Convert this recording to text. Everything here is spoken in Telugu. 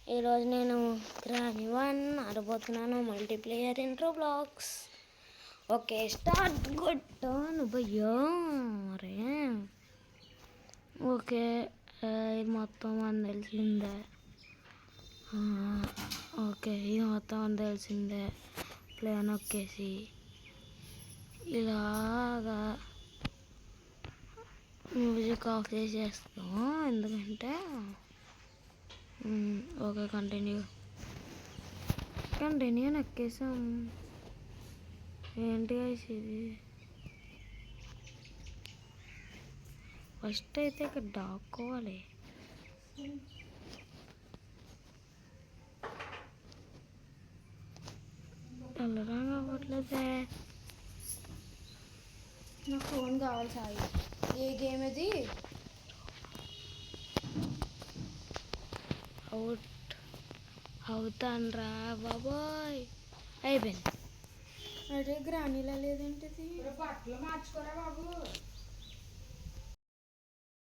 ఈరోజు నేను గ్రాని 1 ఆడబోతున్నాను multiplayer intro blogs. Okay start కొట్టాను భయ్యా. అరే ఓకే, ఇది మొత్తం అని తెలిసిందే. ఓకే, ఇది మొత్తం అని తెలిసిందే. ప్లేన్ నొక్కేసి ఇలాగా మ్యూజిక్ ఆఫ్ చేసేస్తాం, ఎందుకంటే ఓకే కంటిన్యూ నొక్కేసాం. ఏంటి ఇది? ఫస్ట్ అయితే ఇక్కడ దాక్కోవాలి. వెళ్ళడం అవ్వట్లేదే. నా ఫోన్ కావాలి సాయి. ఏ గేమ్ అది? అవుట్ అవుతానరా బాబాయ్. అయిపోయింది. అరే గ్రానీలా లేదేంటిది? బట్టలు మార్చుకోరా బాబు.